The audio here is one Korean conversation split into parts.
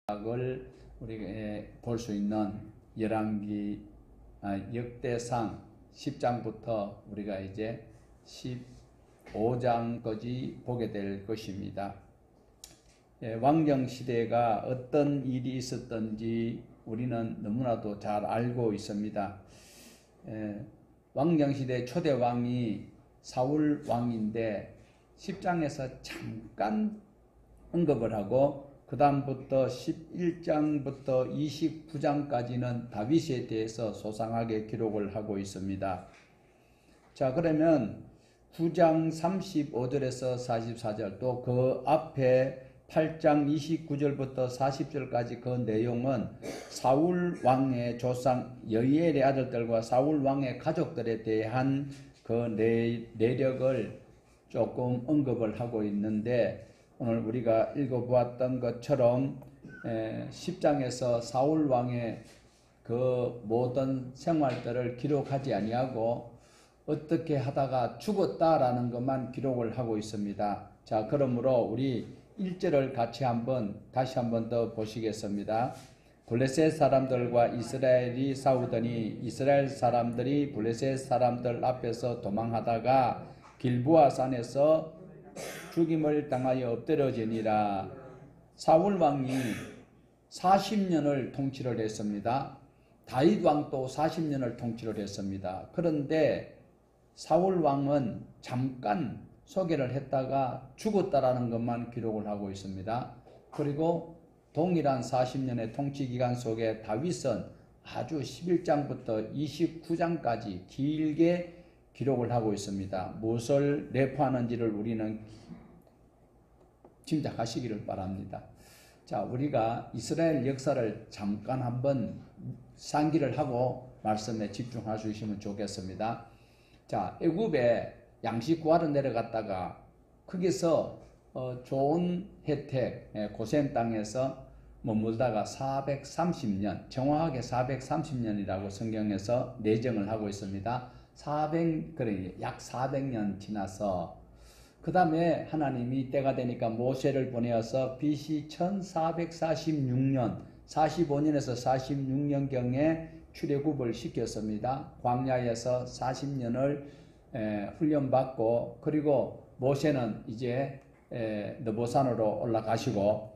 을 우리가 볼 수 있는 열왕기 역대상 10장부터 우리가 이제 15장까지 보게 될 것입니다. 왕정 시대가 어떤 일이 있었던지 우리는 너무나도 잘 알고 있습니다. 왕정 시대 초대 왕이 사울 왕인데 10장에서 잠깐 언급을 하고 그 다음부터 11장부터 29장까지는 다윗에 대해서 소상하게 기록을 하고 있습니다. 자, 그러면 9장 35절에서 44절 또 그 앞에 8장 29절부터 40절까지 그 내용은 사울 왕의 조상 여이엘의 아들들과 사울 왕의 가족들에 대한 그 내력을 조금 언급을 하고 있는데, 오늘 우리가 읽어보았던 것처럼 10장에서 사울 왕의 그 모든 생활들을 기록하지 아니하고 어떻게 하다가 죽었다라는 것만 기록을 하고 있습니다. 자, 그러므로 우리 1절을 다시 한번 더 보시겠습니다. 블레셋 사람들과 이스라엘이 싸우더니 이스라엘 사람들이 블레셋 사람들 앞에서 도망하다가 길보아 산에서 죽임을 당하여 엎드려지니라. 사울 왕이 40년을 통치를 했습니다. 다윗 왕도 40년을 통치를 했습니다. 그런데 사울 왕은 잠깐 소개를 했다가 죽었다라는 것만 기록을 하고 있습니다. 그리고 동일한 40년의 통치 기간 속에 다윗은 아주 11장부터 29장까지 길게 기록을 하고 있습니다. 무엇을 내포하는지를 우리는 짐작하시기를 바랍니다. 자, 우리가 이스라엘 역사를 잠깐 한번 상기를 하고 말씀에 집중해 주시면 좋겠습니다. 자, 애굽에 양식 구하러 내려갔다가 거기서 좋은 혜택, 고센 땅에서 머물다가 430년, 정확하게 430년이라고 성경에서 내정을 하고 있습니다. 약 400년 지나서 그 다음에 하나님이 때가 되니까 모세를 보내어서 BC 1446년 45년에서 46년경에 출애굽을 시켰습니다. 광야에서 40년을 훈련받고, 그리고 모세는 이제 느보산으로 올라가시고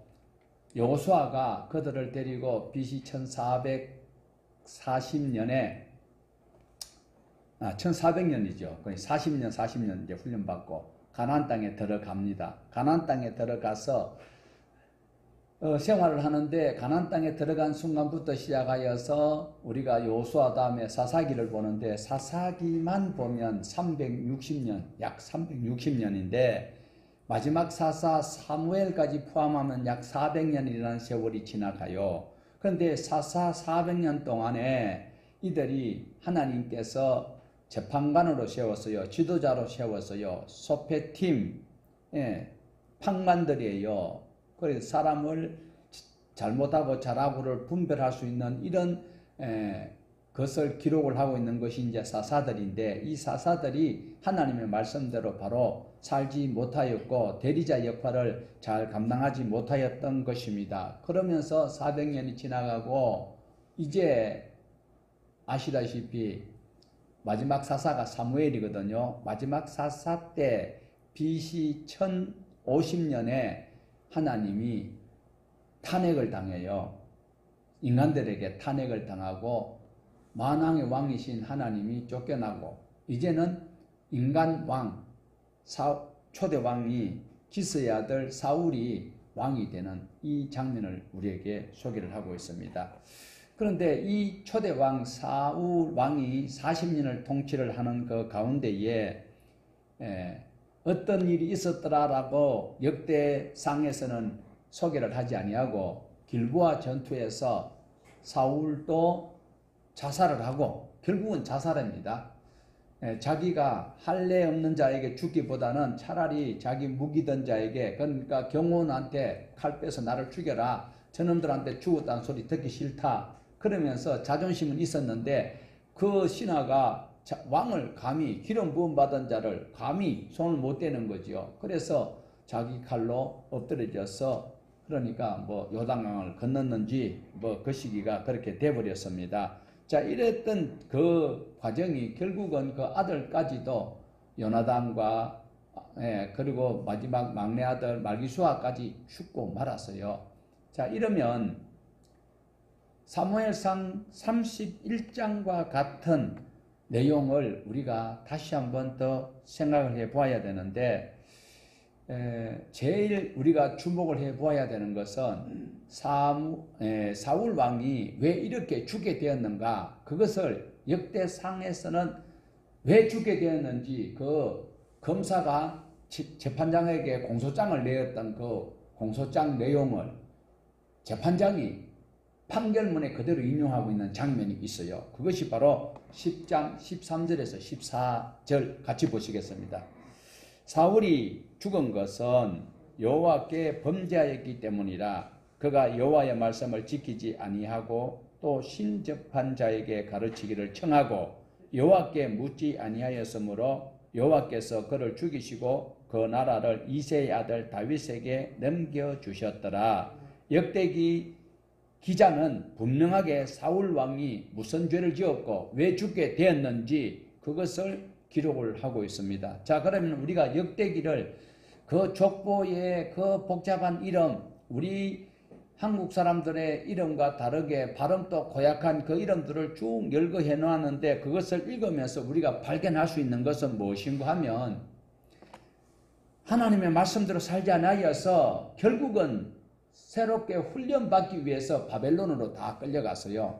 여호수아가 그들을 데리고 BC 1440년에 1400년이죠. 40년 이제 훈련받고 가나안 땅에 들어갑니다. 가나안 땅에 들어가서 생활을 하는데, 가나안 땅에 들어간 순간부터 시작하여서 우리가 여호수아 다음에 사사기를 보는데, 사사기만 보면 360년, 약 360년인데 마지막 사사 사무엘까지 포함하면 약 400년이라는 세월이 지나가요. 그런데 사사 400년 동안에 이들이 하나님께서 재판관으로 세웠어요. 지도자로 세웠어요. 소패팀, 판관들이에요. 그래서 사람을 잘못하고 잘하고를 분별할 수 있는 이런 것을 기록을 하고 있는 것이 이제 사사들인데, 이 사사들이 하나님의 말씀대로 바로 살지 못하였고 대리자 역할을 잘 감당하지 못하였던 것입니다. 그러면서 400년이 지나가고 이제 아시다시피 마지막 사사가 사무엘이거든요. 마지막 사사 때 BC 1050년에 하나님이 탄핵을 당해요. 인간들에게 탄핵을 당하고 만왕의 왕이신 하나님이 쫓겨나고 이제는 인간 왕, 초대 왕이 기스의 아들 사울이 왕이 되는 이 장면을 우리에게 소개를 하고 있습니다. 그런데 이 초대 왕 사울 왕이 40년을 통치를 하는 그 가운데에 어떤 일이 있었더라라고 역대상에서는 소개를 하지 아니하고, 길보아 전투에서 사울도 자살을 하고 결국은 자살합니다. 자기가 할례 없는 자에게 죽기보다는 차라리 자기 무기던 자에게, 그러니까 경호원한테 칼 빼서 나를 죽여라, 저놈들한테 죽었다는 소리 듣기 싫다 그러면서 자존심은 있었는데, 그 신하가 왕을 감히 기름 부음 받은 자를 감히 손을 못 대는 거지요. 그래서 자기 칼로 엎드려져서 그러니까 뭐 요단강을 건넜는지 뭐 그 시기가 그렇게 돼버렸습니다. 자, 이랬던 그 과정이 결국은 그 아들까지도 요나단과 그리고 마지막 막내 아들 말기수아까지 죽고 말았어요. 자, 이러면 사무엘상 31장과 같은 내용을 우리가 다시 한번 더 생각을 해 보아야 되는데, 제일 우리가 주목을 해 보아야 되는 것은 사울 왕이 왜 이렇게 죽게 되었는가, 그것을 역대상에서는 왜 죽게 되었는지 그 검사가 재판장에게 공소장을 내었던 그 공소장 내용을 재판장이 판결문에 그대로 인용하고 있는 장면이 있어요. 그것이 바로 10장 13절에서 14절 같이 보시겠습니다. 사울이 죽은 것은 여호와께 범죄하였기 때문이라. 그가 여호와의 말씀을 지키지 아니하고 또 신접한 자에게 가르치기를 청하고 여호와께 묻지 아니하였으므로 여호와께서 그를 죽이시고 그 나라를 이새의 아들 다윗에게 넘겨주셨더라. 역대기 기자는 분명하게 사울 왕이 무슨 죄를 지었고 왜 죽게 되었는지 그것을 기록을 하고 있습니다. 자, 그러면 우리가 역대기를 그 족보의 그 복잡한 이름, 우리 한국 사람들의 이름과 다르게 발음도 고약한 그 이름들을 쭉 열거해 놓았는데, 그것을 읽으면서 우리가 발견할 수 있는 것은 무엇인가 하면 하나님의 말씀대로 살지 않아서 결국은 새롭게 훈련받기 위해서 바벨론으로 다 끌려갔어요.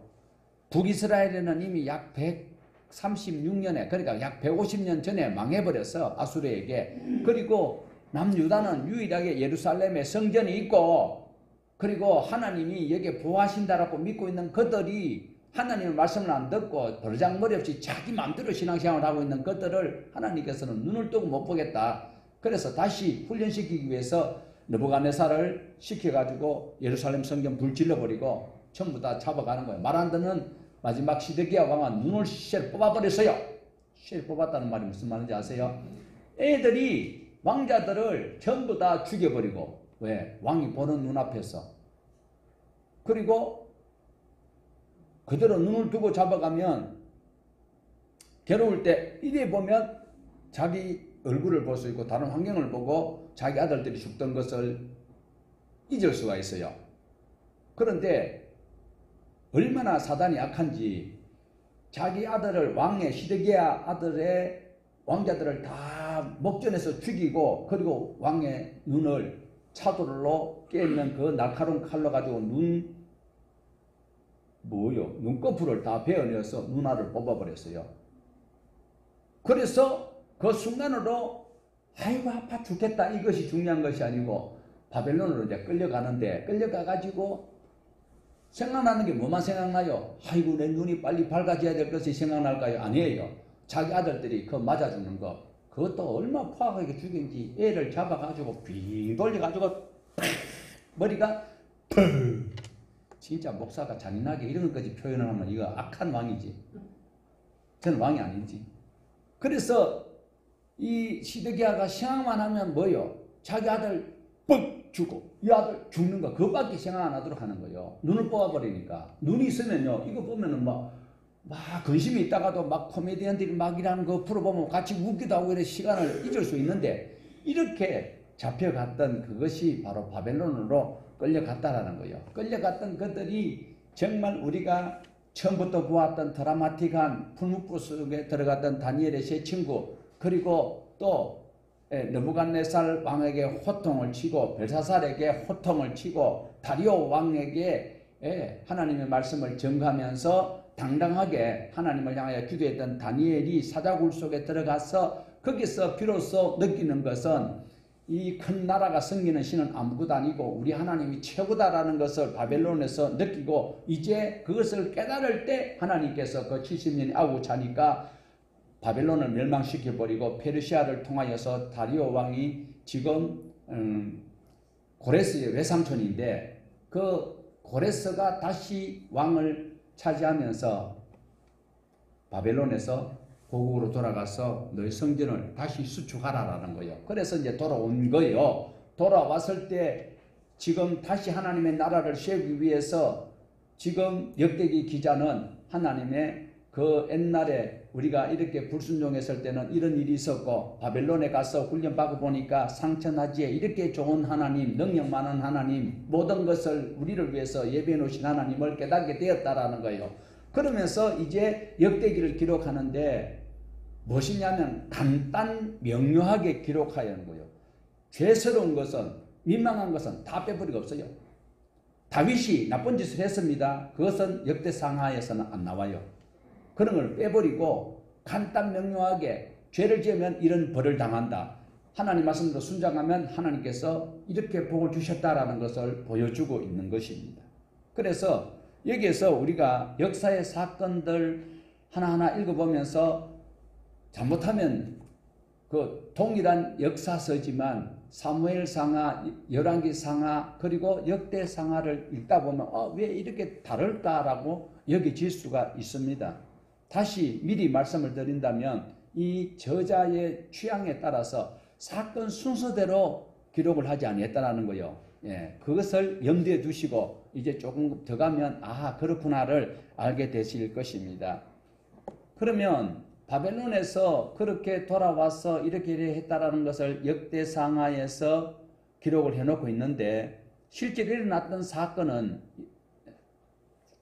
북이스라엘에는 이미 약 136년에, 그러니까 약 150년 전에 망해버렸어, 아수르에게. 그리고 남유다는 유일하게 예루살렘에 성전이 있고, 그리고 하나님이 여기에 부하신다라고 믿고 있는 그들이 하나님의 말씀을 안 듣고 버르장머리 없이 자기 마음대로 신앙생활을 하고 있는 그들을 하나님께서는 눈을 뜨고 못 보겠다. 그래서 다시 훈련시키기 위해서 느부갓네살을 시켜가지고 예루살렘 성전 불질러버리고 전부 다 잡아가는 거예요. 말 안 듣는 마지막 시드기야 왕은 눈을 실 뽑아버렸어요. 실 뽑았다는 말이 무슨 말인지 아세요? 애들이 왕자들을 전부 다 죽여버리고, 왜? 왕이 보는 눈앞에서. 그리고 그대로 눈을 두고 잡아가면 괴로울 때 이래 보면 자기 얼굴을 볼 수 있고 다른 환경을 보고 자기 아들들이 죽던 것을 잊을 수가 있어요. 그런데 얼마나 사단이 악한지 자기 아들을, 왕의 시드기야 아들의 왕자들을 다 목전에서 죽이고, 그리고 왕의 눈을 차돌로 깨있는 그 날카로운 칼로 가지고 눈꺼풀을 다 베어내어서 눈알을 뽑아버렸어요. 그래서 그 순간으로 아이고 아파 죽겠다, 이것이 중요한 것이 아니고 바벨론으로 이제 끌려가는데, 끌려가가지고 생각나는 게 뭐만 생각나요? 아이고 내 눈이 빨리 밝아져야 될 것이 생각날까요? 아니에요. 자기 아들들이 그 맞아 죽는 거, 그것도 얼마나 포악하게 죽인지. 애를 잡아가지고 빙 돌려가지고 머리가 진짜 목사가 잔인하게 이런 것까지 표현을 하면 이거 악한 왕이지. 저는 왕이 아닌지. 그래서 이 시드기야가 생각만 하면 뭐요? 자기 아들 뻑 죽고 이 아들 죽는 거, 그것밖에 생각 안 하도록 하는 거예요. 눈을 뽑아버리니까. 눈이 있으면요, 이거 보면은 막 근심이 있다가도 막 코미디언들이 막 이라는 거 풀어보면 같이 웃기도 하고 이래 시간을 잊을 수 있는데, 이렇게 잡혀갔던 그것이 바로 바벨론으로 끌려갔다라는 거예요. 끌려갔던 것들이 정말 우리가 처음부터 보았던 드라마틱한 풀무불 속에 들어갔던 다니엘의 세 친구, 그리고 또 느부갓네살 왕에게 호통을 치고 벨사살에게 호통을 치고 다리오 왕에게 하나님의 말씀을 전가하면서 당당하게 하나님을 향하여 기도했던 다니엘이 사자굴 속에 들어가서 거기서 비로소 느끼는 것은 이 큰 나라가 섬기는 신은 아무것도 아니고 우리 하나님이 최고다라는 것을 바벨론에서 느끼고, 이제 그것을 깨달을 때 하나님께서 그 70년이 아우고 차니까 바벨론을 멸망시켜버리고 페르시아를 통하여서 다리오 왕이 지금 고레스의 외삼촌인데, 그 고레스가 다시 왕을 차지하면서 바벨론에서 고국으로 돌아가서 너희 성전을 다시 수축하라라는 거예요. 그래서 이제 돌아온 거예요. 돌아왔을 때 지금 다시 하나님의 나라를 세우기 위해서 지금 역대기 기자는 하나님의 그 옛날에 우리가 이렇게 불순종했을 때는 이런 일이 있었고 바벨론에 가서 훈련받고 보니까 상처나지에 이렇게 좋은 하나님, 능력 많은 하나님, 모든 것을 우리를 위해서 예비해 놓으신 하나님을 깨닫게 되었다라는 거예요. 그러면서 이제 역대기를 기록하는데 무엇이냐면 간단 명료하게 기록하는 거예요. 죄스러운 것은, 민망한 것은 다 빼버리고 없어요. 다윗이 나쁜 짓을 했습니다. 그것은 역대상하에서는 안 나와요. 그런 걸 빼버리고 간단 명료하게 죄를 지으면 이런 벌을 당한다. 하나님 말씀대로 순종하면 하나님께서 이렇게 복을 주셨다라는 것을 보여주고 있는 것입니다. 그래서 여기에서 우리가 역사의 사건들 하나하나 읽어보면서 잘못하면 그 동일한 역사서지만 사무엘상하, 열왕기상하 그리고 역대상하를 읽다 보면 왜 이렇게 다를까라고 여겨질 수가 있습니다. 다시 미리 말씀을 드린다면 이 저자의 취향에 따라서 사건 순서대로 기록을 하지 아니했다라는 거예요. 예, 그것을 염두에 두시고 이제 조금 더 가면 그렇구나를 알게 되실 것입니다. 그러면 바벨론에서 그렇게 돌아와서 이렇게 했다라는 것을 역대상하에서 기록을 해놓고 있는데 실제로 일어났던 사건은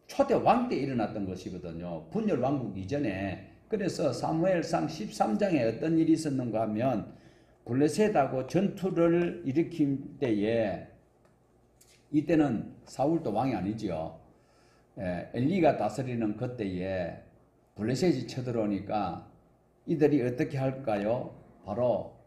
초대 왕 때 일어났던 것이거든요. 분열 왕국 이전에. 그래서 사무엘상 13장에 어떤 일이 있었는가 하면 블레셋하고 전투를 일으킨 때에 이때는 사울도 왕이 아니죠. 엘리가 다스리는 그때에 블레셋이 쳐들어오니까 이들이 어떻게 할까요? 바로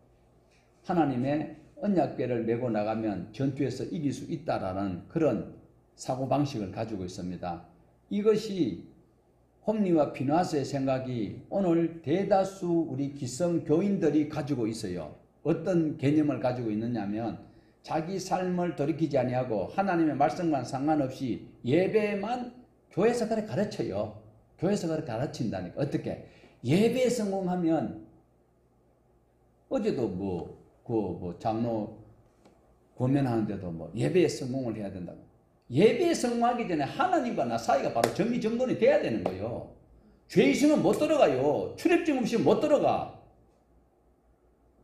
하나님의 언약궤를 메고 나가면 전투에서 이길 수 있다라는 그런 사고방식을 가지고 있습니다. 이것이 홈리와 비나스의 생각이 오늘 대다수 우리 기성교인들이 가지고 있어요. 어떤 개념을 가지고 있느냐면 자기 삶을 돌이키지 아니하고 하나님의 말씀과는 상관없이 예배만 교회에서 그렇게 가르쳐요. 교회에서 그렇게 가르친다니까. 어떻게? 예배에 성공하면 어제도 장로 고면하는데도 예배에 성공을 해야 된다고. 예배에 성공하기 전에 하나님과 나 사이가 바로 정리정돈이 돼야 되는 거예요. 죄 있으면 못 들어가요. 출입증 없이 못 들어가.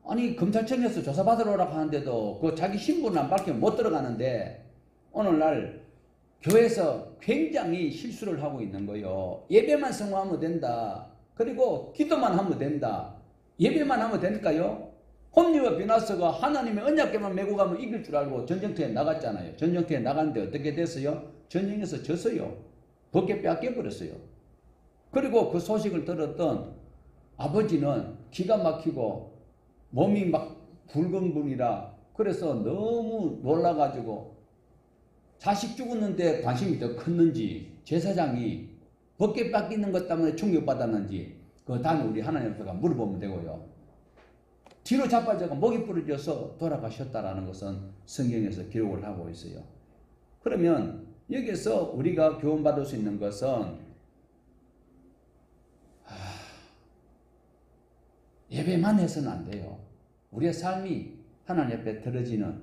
아니 검찰청에서 조사받으러 오라고 하는데도 그 자기 신분을 안 밝히면 못 들어가는데 오늘날 교회에서 굉장히 실수를 하고 있는 거예요. 예배만 성공하면 된다. 그리고 기도만 하면 된다. 예배만 하면 될까요? 홈리와 비나스가 하나님의 언약궤만 메고 가면 이길 줄 알고 전쟁터에 나갔잖아요. 전쟁터에 나갔는데 어떻게 됐어요? 전쟁에서 졌어요. 벗게 빼앗겨버렸어요. 그리고 그 소식을 들었던 아버지는 기가 막히고 몸이 막 붉은 분이라 그래서 너무 놀라가지고 자식 죽었는데 관심이 더 컸는지 제사장이 벗게 뺏기는 것 때문에 충격받았는지 그 다음에 우리 하나님 앞에 물어보면 되고요. 뒤로 자빠져가 목이 부러져서 돌아가셨다라는 것은 성경에서 기록을 하고 있어요. 그러면 여기서 우리가 교훈받을 수 있는 것은 예배만 해서는 안 돼요. 우리의 삶이 하나님 앞에 드러지는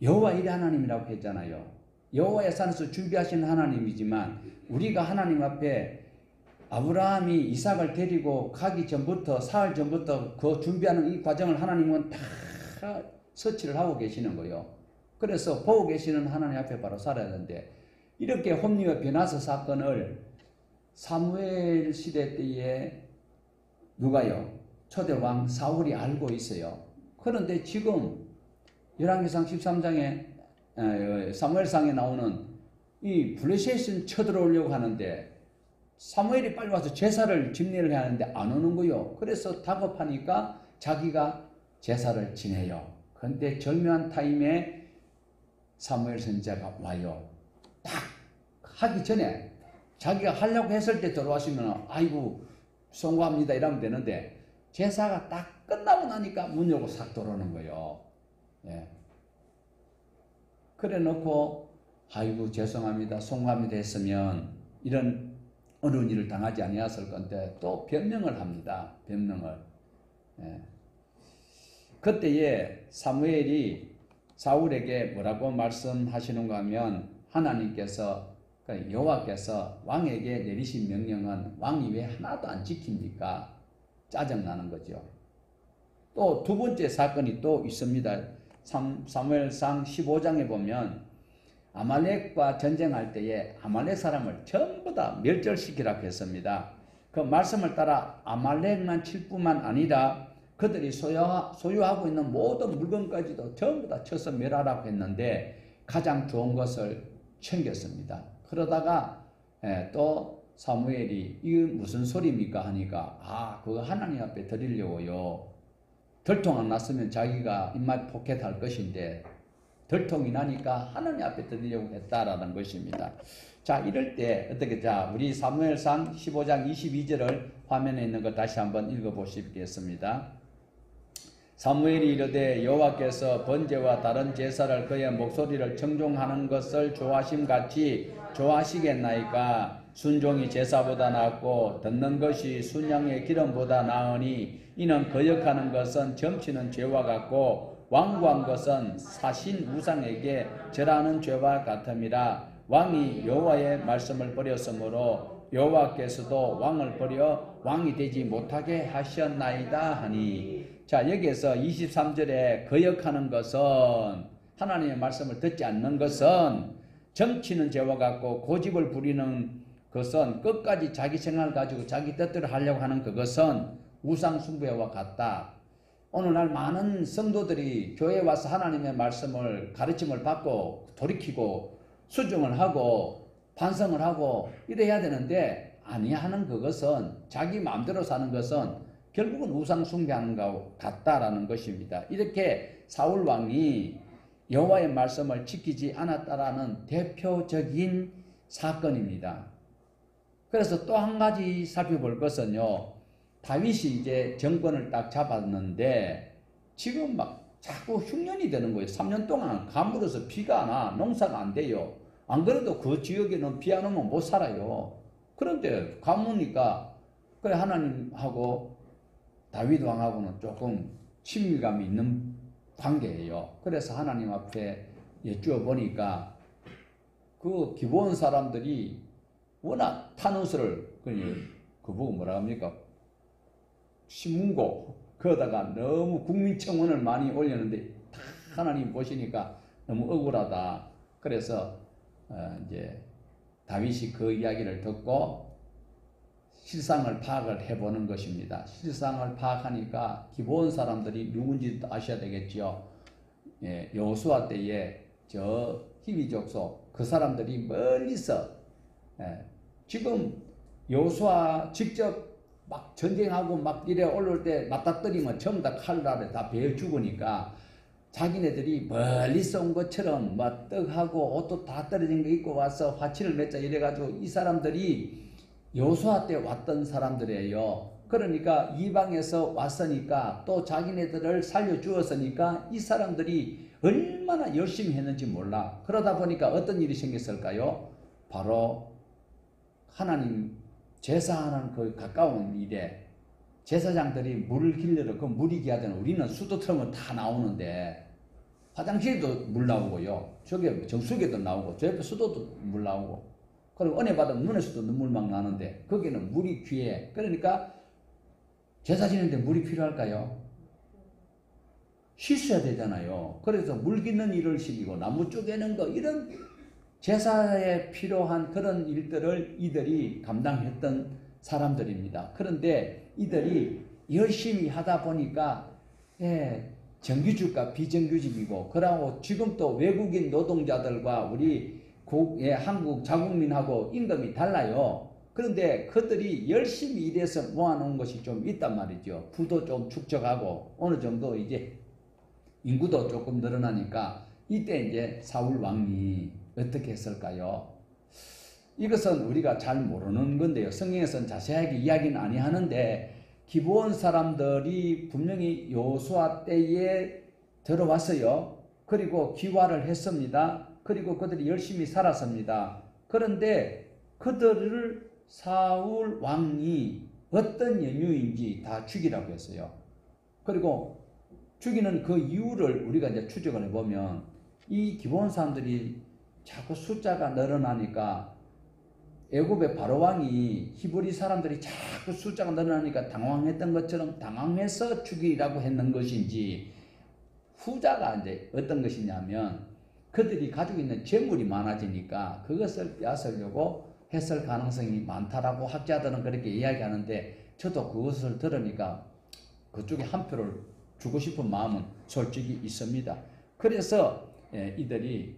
여호와 일의 하나님이라고 했잖아요. 여호와의 산에서 준비하시는 하나님이지만 우리가 하나님 앞에 아브라함이 이삭을 데리고 가기 전부터 사흘 전부터 그 준비하는 이 과정을 하나님은 다 서치를 하고 계시는 거예요. 그래서 보고 계시는 하나님 앞에 바로 살아야 되는데 이렇게 홈리와 비나스 사건을 사무엘 시대 때에 누가요? 초대 왕 사울이 알고 있어요. 그런데 지금 열왕기상 13장에 사무엘상에 나오는 이 블레셋을 쳐들어오려고 하는데 사무엘이 빨리 와서 제사를 집례를 해야 하는데 안 오는 거요. 그래서 다급하니까 자기가 제사를 지내요. 그런데 절묘한 타임에 사무엘 선지자가 와요. 딱 하기 전에 자기가 하려고 했을 때 들어와시면 아이고 송구합니다 이러면 되는데 제사가 딱 끝나고 나니까 문 열고 싹 들어오는 거예요. 예. 그래 놓고 아이고 죄송합니다 송구합니다 했으면 이런 어려운 일을 당하지 아니었을 건데 또 변명을 합니다. 변명을. 예. 그때에 사무엘이 사울에게 뭐라고 말씀하시는가 하면 하나님께서 여호와께서 왕에게 내리신 명령은 왕이 왜 하나도 안 지킵니까? 짜증나는 거죠. 또 두 번째 사건이 또 있습니다. 사무엘상 15장에 보면 아말렉과 전쟁할 때에 아말렉 사람을 전부 다 멸절시키라고 했습니다. 그 말씀을 따라 아말렉만 칠 뿐만 아니라 그들이 소유하고 있는 모든 물건까지도 전부 다 쳐서 멸하라고 했는데 가장 좋은 것을 챙겼습니다. 그러다가 또 사무엘이 이게 무슨 소리입니까 하니까 그거 하나님 앞에 드리려고요. 들통 안 났으면 자기가 입맛 포켓할 것인데 들통이 나니까 하나님 앞에 드리려고 했다라는 것입니다. 자, 이럴 때 어떻게 우리 사무엘상 15장 22절을 화면에 있는 거 다시 한번 읽어보시겠습니다. 사무엘이 이르되 여호와께서 번제와 다른 제사를 그의 목소리를 청종하는 것을 좋아하심같이 좋아하시겠나이까? 순종이 제사보다 낫고 듣는 것이 순양의 기름보다 나으니 이는 거역하는 것은 점치는 죄와 같고 완고한 것은 사신 우상에게 절하는 죄와 같음이라. 왕이 여호와의 말씀을 버렸으므로 여호와께서도 왕을 버려 왕이 되지 못하게 하셨나이다 하니. 자, 여기에서 23절에 거역하는 것은 하나님의 말씀을 듣지 않는 것은 점치는 죄와 같고 고집을 부리는 것은 끝까지 자기 생각을 가지고 자기 뜻대로 하려고 하는 그것은 우상 숭배와 같다. 오늘날 많은 성도들이 교회에 와서 하나님의 말씀을 가르침을 받고 돌이키고 수정을 하고 반성을 하고 이래야 되는데 아니하는 그것은 자기 마음대로 사는 것은 결국은 우상 숭배하는 것 같다라는 것입니다. 이렇게 사울 왕이 여호와의 말씀을 지키지 않았다라는 대표적인 사건입니다. 그래서 또 한 가지 살펴볼 것은요. 다윗이 이제 정권을 딱 잡았는데 지금 막 자꾸 흉년이 되는 거예요. 3년 동안 가물어서 비가 안 와. 농사가 안 돼요. 안 그래도 그 지역에는 비 안 오면 못 살아요. 그런데 가무니까 그래 하나님하고 다윗 왕하고는 조금 친밀감이 있는 관계예요. 그래서 하나님 앞에 여쭈어 보니까 그 기본 사람들이 워낙 탄원서를 그보고 뭐라 합니까? 신문고 거기다가 너무 국민청원을 많이 올렸는데 다 하나님 보시니까 너무 억울하다. 그래서 이제 다윗이 그 이야기를 듣고 실상을 파악을 해보는 것입니다. 실상을 파악하니까 기본 사람들이 누군지 아셔야 되겠지요. 여호수아 때에 저 히위 족속 그 사람들이 멀리서 지금 여호수아 직접 막 전쟁하고 막 이래 올라올 때 맞닥뜨리면 전부 다 칼날에 다 베어 죽으니까 자기네들이 멀리서 온 것처럼 막 떡하고 옷도 다 떨어진 거 입고 와서 화치를 맺자 이래가지고 이 사람들이 여호수아 때 왔던 사람들이에요. 그러니까 이방에서 왔으니까 또 자기네들을 살려주었으니까 이 사람들이 얼마나 열심히 했는지 몰라. 그러다 보니까 어떤 일이 생겼을까요? 바로 하나님 제사하는 그 가까운 일에 제사장들이 물을 길러서 그 물이 기하잖아요. 우리는 수도 틀으면 다 나오는데 화장실에도 물 나오고요. 저게 정수기에도 나오고 저 옆에 수도도 물 나오고 그리고 은혜 받으면 눈에서도 눈물 막 나는데 거기는 물이 귀해. 그러니까 제사 지내는데 물이 필요할까요? 씻어야 되잖아요. 그래서 물 깃는 일을 시키고 나무 쪼개는 거 이런 제사에 필요한 그런 일들을 이들이 감당했던 사람들입니다. 그런데 이들이 열심히 하다 보니까 정규직과 비정규직이고 그러고 지금 또 외국인 노동자들과 우리 한국 자국민하고 임금이 달라요. 그런데 그들이 열심히 일해서 모아놓은 것이 좀 있단 말이죠. 부도 좀 축적하고 어느 정도 이제 인구도 조금 늘어나니까 이때 이제 사울 왕이 어떻게 했을까요? 이것은 우리가 잘 모르는 건데요. 성경에서는 자세하게 이야기는 아니하는데 기브온 사람들이 분명히 여호수아 때에 들어왔어요. 그리고 기화를 했습니다. 그리고 그들이 열심히 살았습니다. 그런데 그들을 사울 왕이 어떤 연유인지 다 죽이라고 했어요. 그리고 죽이는 그 이유를 우리가 이제 추적을 해보면 이 기브온 사람들이 자꾸 숫자가 늘어나니까 애굽의 바로 왕이 히브리 사람들이 자꾸 숫자가 늘어나니까 당황했던 것처럼 당황해서 죽이라고 했는 것인지, 후자가 이제 어떤 것이냐면 그들이 가지고 있는 재물이 많아지니까 그것을 빼앗으려고 했을 가능성이 많다라고 학자들은 그렇게 이야기하는데, 저도 그것을 들으니까 그쪽에 한 표를 주고 싶은 마음은 솔직히 있습니다. 그래서 이들이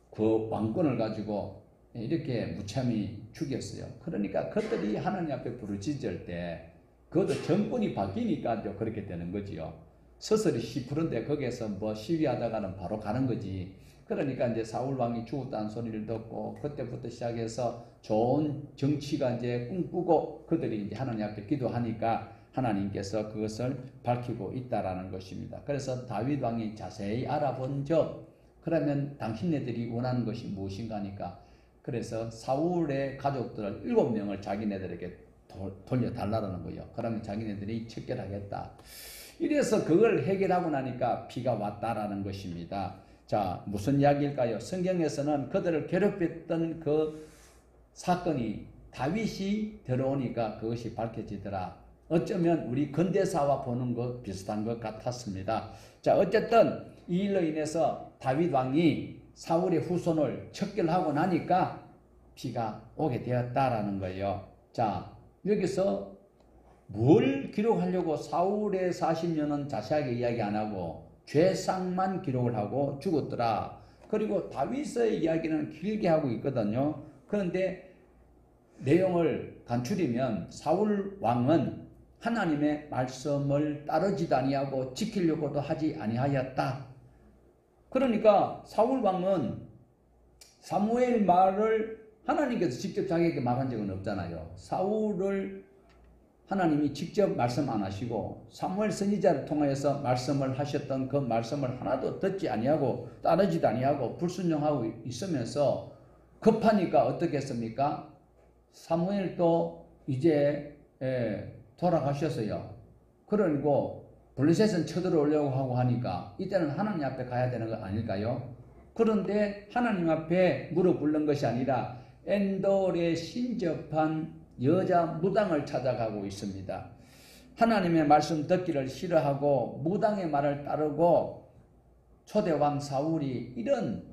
그 왕권을 가지고 이렇게 무참히 죽였어요. 그러니까 그들이 하나님 앞에 부르짖을 때 그것도 정권이 바뀌니까 그렇게 되는 거지요. 서서히 시푸른데 거기에서 뭐 시위하다가는 바로 가는 거지. 그러니까 이제 사울 왕이 죽었다는 소리를 듣고 그때부터 시작해서 좋은 정치가 이제 꿈꾸고 그들이 이제 하나님 앞에 기도하니까 하나님께서 그것을 밝히고 있다라는 것입니다. 그래서 다윗 왕이 자세히 알아본 적, 그러면 당신네들이 원하는 것이 무엇인가 하니까, 그래서 사울의 가족들을 7명을 자기네들에게 돌려달라는 거예요. 그러면 자기네들이 척결하겠다. 이래서 그걸 해결하고 나니까 비가 왔다라는 것입니다. 자, 무슨 이야기일까요? 성경에서는 그들을 괴롭혔던 그 사건이 다윗이 들어오니까 그것이 밝혀지더라. 어쩌면 우리 근대사와 보는 것 비슷한 것 같았습니다. 자, 어쨌든 이 일로 인해서 다윗 왕이 사울의 후손을 척결하고 나니까 비가 오게 되었다라는 거예요. 자, 여기서 뭘 기록하려고 사울의 40년은 자세하게 이야기 안 하고 죄상만 기록을 하고 죽었더라. 그리고 다윗의 이야기는 길게 하고 있거든요. 그런데 내용을 간추리면 사울 왕은 하나님의 말씀을 따르지도 아니하고 지키려고도 하지 아니하였다. 그러니까 사울 왕은 사무엘 말을 하나님께서 직접 자기에게 말한 적은 없잖아요. 사울을 하나님이 직접 말씀 안 하시고 사무엘 선지자를 통하여서 말씀을 하셨던 그 말씀을 하나도 듣지 아니하고 따르지도 아니하고 불순종하고 있으면서 급하니까 어떻게 했습니까? 사무엘도 이제 돌아가셨어요. 그러고 블레셋은 쳐들어오려고 하고 하니까 이때는 하나님 앞에 가야 되는 거 아닐까요? 그런데 하나님 앞에 무릎 꿇는 것이 아니라 엔돌에 신접한 여자 무당을 찾아가고 있습니다. 하나님의 말씀 듣기를 싫어하고 무당의 말을 따르고 초대왕 사울이 이런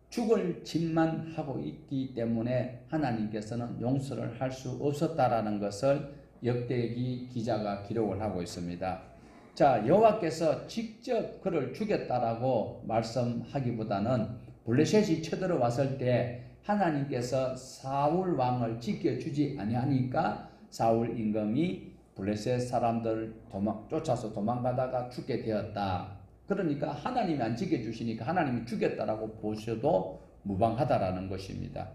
죽을 짓만 하고 있기 때문에 하나님께서는 용서를 할 수 없었다라는 것을 역대기 기자가 기록을 하고 있습니다. 자, 여호와께서 직접 그를 죽였다라고 말씀하기보다는 블레셋이 쳐들어왔을 때 하나님께서 사울 왕을 지켜주지 아니하니까 사울 임금이 블레셋 사람들 쫓아서 도망가다가 죽게 되었다. 그러니까 하나님이 안 지켜주시니까 하나님이 죽였다라고 보셔도 무방하다라는 것입니다.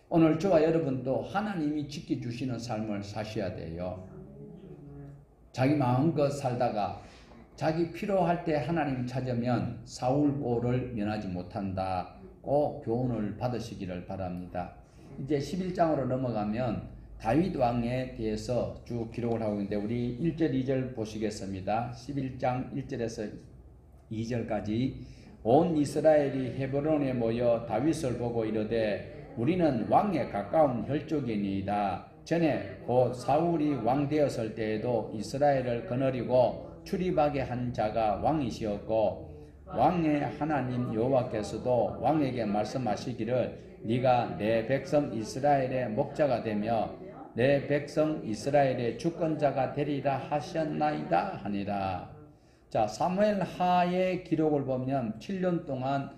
오늘 저와 여러분도 하나님이 지켜주시는 삶을 사셔야 돼요. 자기 마음껏 살다가 자기 필요할 때 하나님 찾으면 사울 꼴을 면하지 못한다. 꼭 교훈을 받으시기를 바랍니다. 이제 11장으로 넘어가면 다윗 왕에 대해서 쭉 기록을 하고 있는데 우리 1절 2절 보시겠습니다. 11장 1절에서 2절까지 온 이스라엘이 헤브론에 모여 다윗을 보고 이르되 우리는 왕에 가까운 혈족이니이다. 전에 곧 사울이 왕 되었을 때에도 이스라엘을 거느리고 출입하게 한 자가 왕이시었고 왕의 하나님 여호와께서도 왕에게 말씀하시기를 네가 내 백성 이스라엘의 목자가 되며 내 백성 이스라엘의 주권자가 되리라 하셨나이다 하니라. 자, 사무엘 하의 기록을 보면 7년 동안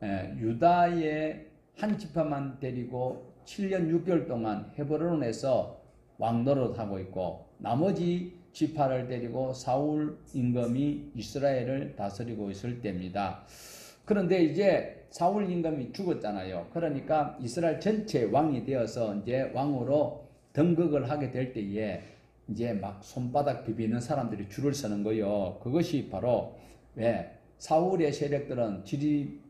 유다의 한 지파만 데리고 7년 6개월 동안 헤브론에서 왕 노릇하고 있고 나머지 지파를 데리고 사울 임금이 이스라엘을 다스리고 있을 때입니다. 그런데 이제 사울 임금이 죽었잖아요. 그러니까 이스라엘 전체 왕이 되어서 이제 왕으로 등극을 하게 될 때에 이제 막 손바닥 비비는 사람들이 줄을 서는 거예요. 그것이 바로 왜 사울의 세력들은 질이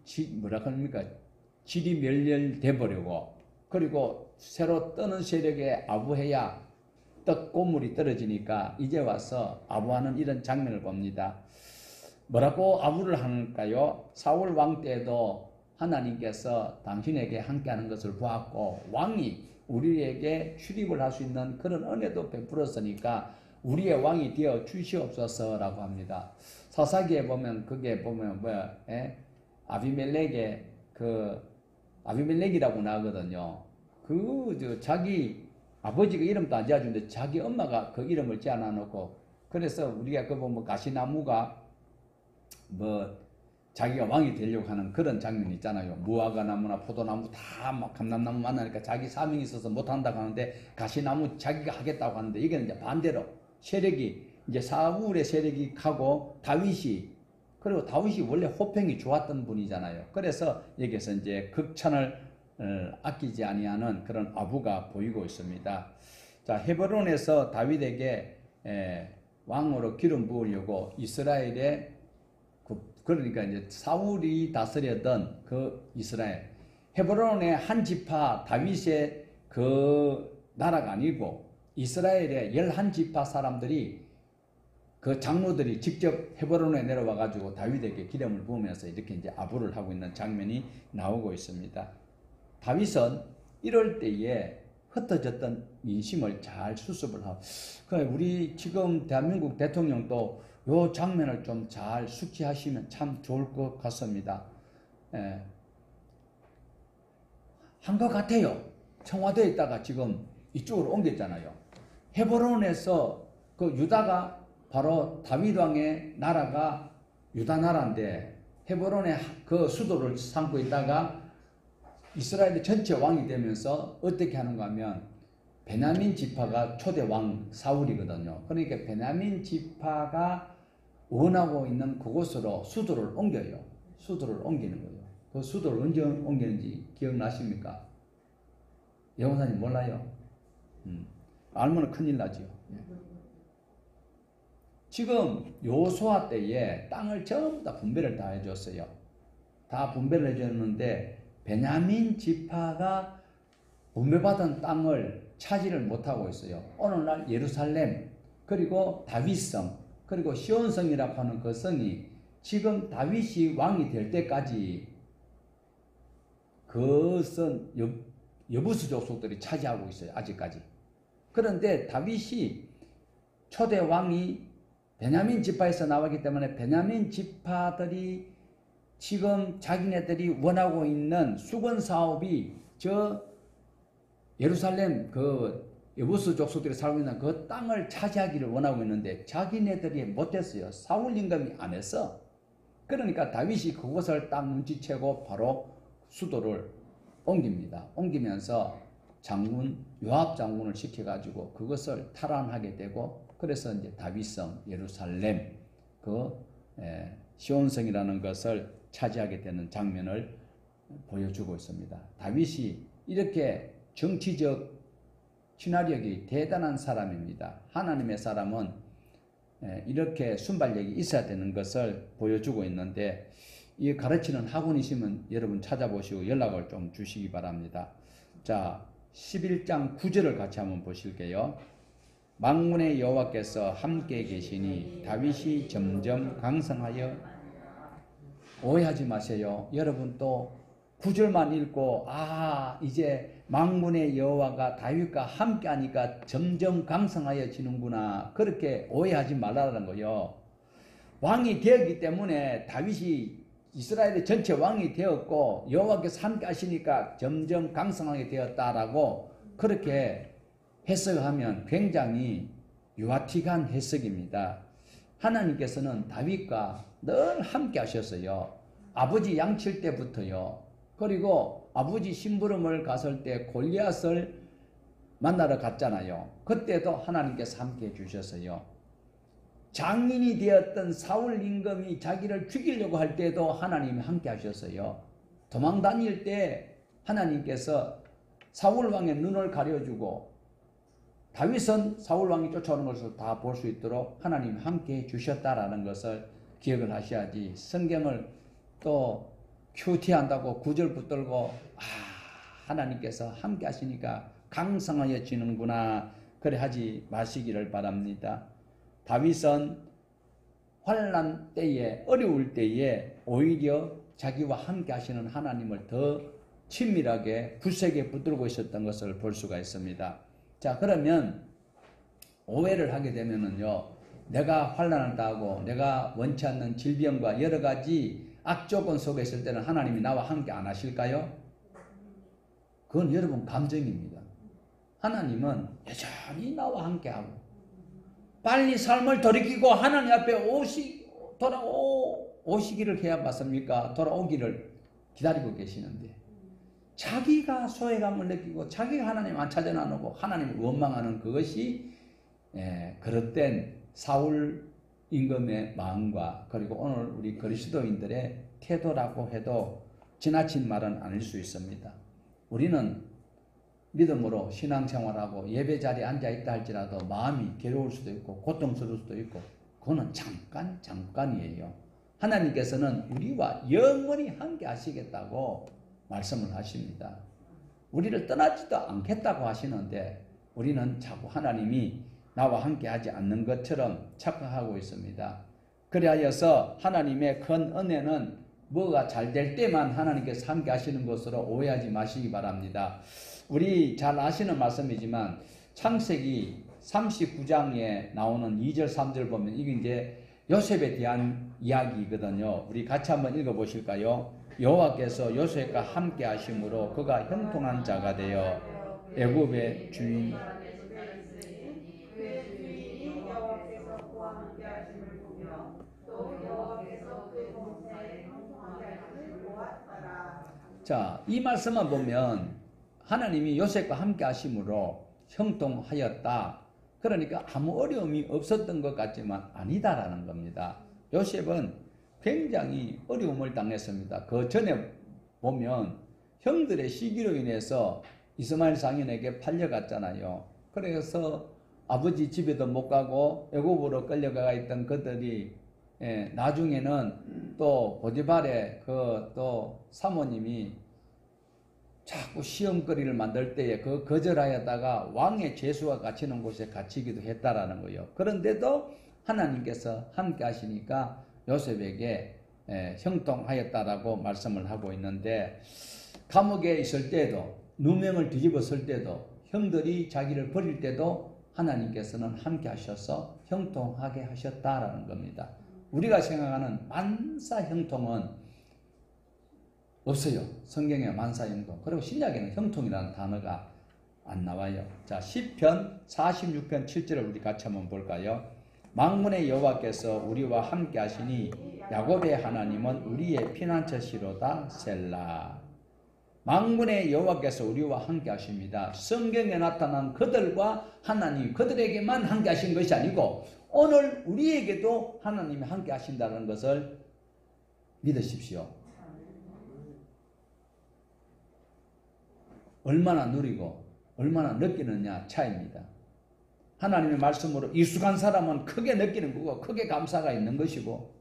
멸렬돼 버리고 그리고 새로 뜨는 세력에 아부해야 떡 고물이 떨어지니까 이제 와서 아부하는 이런 장면을 봅니다. 뭐라고 아부를 하는가요? 사울 왕 때도 하나님께서 당신에게 함께하는 것을 보았고 왕이 우리에게 출입을 할 수 있는 그런 은혜도 베풀었으니까 우리의 왕이 되어 주시옵소서라고 합니다. 사사기에 보면 그게 보면 뭐야? 아비멜렉의 아비멜렉이라고 나거든요. 자기 아버지가 이름도 안 지어주는데 자기 엄마가 그 이름을 지어놔 놓고 그래서 우리가 그 보면 가시나무가 자기가 왕이 되려고 하는 그런 장면이 있잖아요. 무화과 나무나 포도나무 다 막 감람나무 만나니까 자기 사명이 있어서 못한다고 하는데 가시나무 자기가 하겠다고 하는데 이게 이제 반대로 세력이 이제 사울의 세력이 가고 그리고 다윗이 원래 호평이 좋았던 분이잖아요. 그래서 여기서 이제 극찬을 아끼지 아니하는 그런 아부가 보이고 있습니다. 자, 헤브론에서 다윗에게 왕으로 기름 부으려고 이스라엘의 그러니까 이제 사울이 다스렸던 그 이스라엘 헤브론의 한 지파 다윗의 그 나라가 아니고 이스라엘의 11지파 사람들이 그 장로들이 직접 헤브론에 내려와 가지고 다윗에게 기름을 부으면서 이렇게 이제 아부를 하고 있는 장면이 나오고 있습니다. 다윗은 이럴 때에 흩어졌던 민심을 잘 수습을 하고 우리 지금 대한민국 대통령도 요 장면을 좀 잘 숙지하시면 참 좋을 것 같습니다. 한 것 같아요. 청와대에 있다가 지금 이쪽으로 옮겼잖아요. 헤브론에서 그 유다가 바로 다윗 왕의 나라가 유다 나라인데 헤브론의 그 수도를 삼고 있다가 이스라엘의 전체 왕이 되면서 어떻게 하는가 하면 베냐민 지파가 초대 왕 사울이거든요. 그러니까 베냐민 지파가 원하고 있는 그곳으로 수도를 옮겨요. 수도를 옮기는 거예요. 그 수도를 언제 옮기는지 기억나십니까? 여호사님 몰라요? 알면 큰일 나죠. 지금 요수아 때에 땅을 전부 다 분배를 다 해줬어요. 다 분배를 해줬는데 베냐민 지파가 분배받은 땅을 차지를 못하고 있어요. 오늘날 예루살렘 그리고 다윗성 그리고 시온성이라고 하는 그 성이 지금 다윗이 왕이 될 때까지 그 성 여부수 족속들이 차지하고 있어요. 아직까지. 그런데 다윗이 초대 왕이 베냐민 지파에서 나왔기 때문에 베냐민 지파들이 지금 자기네들이 원하고 있는 수건 사업이 저 예루살렘 그 여부수 족속들이 살고 있는 그 땅을 차지하기를 원하고 있는데 자기네들이 못했어요. 사울 임금이 안 했어. 그러니까 다윗이 그곳을 딱 눈치채고 바로 수도를 옮깁니다. 옮기면서 요압 장군을 시켜가지고 그것을 탈환하게 되고 그래서 이제 다윗성 예루살렘 시온성이라는 것을 차지하게 되는 장면을 보여주고 있습니다. 다윗이 이렇게 정치적 친화력이 대단한 사람입니다. 하나님의 사람은 이렇게 순발력이 있어야 되는 것을 보여주고 있는데 이 가르치는 학원이시면 여러분 찾아보시고 연락을 좀 주시기 바랍니다. 자, 11장 9절을 같이 한번 보실게요. 만군의 여호와께서 함께 계시니 다윗이 점점 강성하여 오해하지 마세요. 여러분 또 9절만 읽고 이제 만군의 여호와가 다윗과 함께 하니까 점점 강성하여지는구나 그렇게 오해하지 말라는 거요. 왕이 되었기 때문에 다윗이 이스라엘의 전체 왕이 되었고 여호와께서 함께 하시니까 점점 강성하게 되었다라고 그렇게 해석하면 굉장히 유아틱한 해석입니다. 하나님께서는 다윗과 늘 함께 하셨어요. 아버지 양칠 때부터요. 그리고 아버지 심부름을 갔을 때 골리앗을 만나러 갔잖아요. 그때도 하나님께서 함께 해주셨어요. 장인이 되었던 사울 임금이 자기를 죽이려고 할 때도 하나님이 함께 하셨어요. 도망 다닐 때 하나님께서 사울 왕의 눈을 가려주고 다윗은 사울 왕이 쫓아오는 것을 다 볼 수 있도록 하나님이 함께 해주셨다라는 것을 기억을 하셔야지 성경을 또 큐티한다고 구절 붙들고 하나님께서 함께 하시니까 강성하여지는구나 그래 하지 마시기를 바랍니다. 다윗은 환난 때에 어려울 때에 오히려 자기와 함께 하시는 하나님을 더 친밀하게 굳세게 붙들고 있었던 것을 볼 수가 있습니다. 자, 그러면 오해를 하게 되면은요, 내가 환난을 당하고 내가 원치 않는 질병과 여러 가지 악조건 속에 있을 때는 하나님이 나와 함께 안 하실까요? 그건 여러분 감정입니다. 하나님은 여전히 나와 함께 하고 빨리 삶을 돌이키고 하나님 앞에 오시기를 해야 맞습니까? 돌아오기를 기다리고 계시는데 자기가 소외감을 느끼고 자기가 하나님 안 찾아 나누고 하나님을 원망하는 그것이 그릇된 사울 임금의 마음과 그리고 오늘 우리 그리스도인들의 태도라고 해도 지나친 말은 아닐 수 있습니다. 우리는 믿음으로 신앙생활하고 예배 자리에 앉아있다 할지라도 마음이 괴로울 수도 있고 고통스러울 수도 있고 그거는 잠깐이에요. 하나님께서는 우리와 영원히 함께 하시겠다고 말씀을 하십니다. 우리를 떠나지도 않겠다고 하시는데 우리는 자꾸 하나님이 나와 함께 하지 않는 것처럼 착각하고 있습니다. 그리하여서 하나님의 큰 은혜는 뭐가 잘 될 때만 하나님께서 함께 하시는 것으로 오해하지 마시기 바랍니다. 우리 잘 아시는 말씀이지만 창세기 39장에 나오는 2절 3절 보면 이게 이제 요셉에 대한 이야기거든요. 우리 같이 한번 읽어보실까요? 여호와께서 요셉과 함께 하심으로 그가 형통한 자가 되어 애굽의 주인 자, 이 말씀만 보면 하나님이 요셉과 함께 하심으로 형통하였다. 그러니까 아무 어려움이 없었던 것 같지만 아니다라는 겁니다. 요셉은 굉장히 어려움을 당했습니다. 그 전에 보면 형들의 시기로 인해서 이스마엘 상인에게 팔려갔잖아요. 그래서 아버지 집에도 못 가고 애굽으로 끌려가 있던 그들이 나중에는 또 보디발의 또 사모님이 자꾸 시험거리를 만들 때에 그 거절하였다가 왕의 죄수가 갇히는 곳에 갇히기도 했다라는 거예요. 그런데도 하나님께서 함께 하시니까 요셉에게 형통하였다라고 말씀을 하고 있는데 감옥에 있을 때도 누명을 뒤집었을 때도 형들이 자기를 버릴 때도 하나님께서는 함께 하셔서 형통하게 하셨다라는 겁니다. 우리가 생각하는 만사 형통은 없어요. 성경에 만사 형통. 그리고 신약에는 형통이라는 단어가 안 나와요. 자, 시편 46편 7절을 우리 같이 한번 볼까요? 만군의 여호와께서 우리와 함께 하시니 야곱의 하나님은 우리의 피난처시로다 셀라. 만군의 여호와께서 우리와 함께 하십니다. 성경에 나타난 그들과 하나님, 그들에게만 함께 하신 것이 아니고 오늘 우리에게도 하나님이 함께 하신다는 것을 믿으십시오. 얼마나 누리고 얼마나 느끼느냐 차이입니다. 하나님의 말씀으로 익숙한 사람은 크게 느끼는 거고 크게 감사가 있는 것이고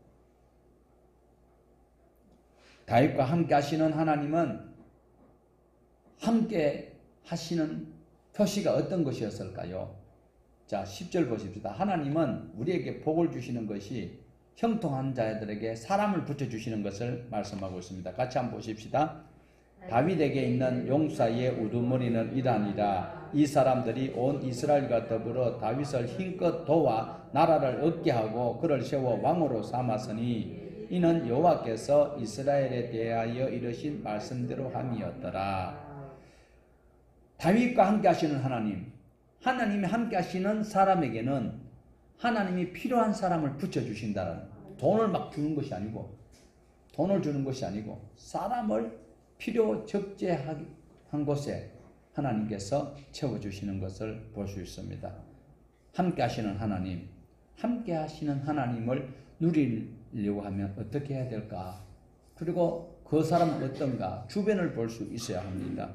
다윗과 함께 하시는 하나님은 함께 하시는 표시가 어떤 것이었을까요? 자, 10절 보십시다. 하나님은 우리에게 복을 주시는 것이 형통한 자들에게 사람을 붙여주시는 것을 말씀하고 있습니다. 같이 한번 보십시다. 다윗에게 있는 용사의 우두머리는 이라니라. 이 사람들이 온 이스라엘과 더불어 다윗을 힘껏 도와 나라를 얻게 하고 그를 세워 왕으로 삼았으니 이는 여호와께서 이스라엘에 대하여 이르신 말씀대로 함이었더라. 다윗과 함께 하시는 하나님, 하나님이 함께 하시는 사람에게는 하나님이 필요한 사람을 붙여주신다는, 돈을 막 주는 것이 아니고 사람을 필요 적재한 곳에 하나님께서 채워주시는 것을 볼 수 있습니다. 함께 하시는 하나님, 함께 하시는 하나님을 누리려고 하면 어떻게 해야 될까? 그리고 그 사람은 어떤가? 주변을 볼 수 있어야 합니다.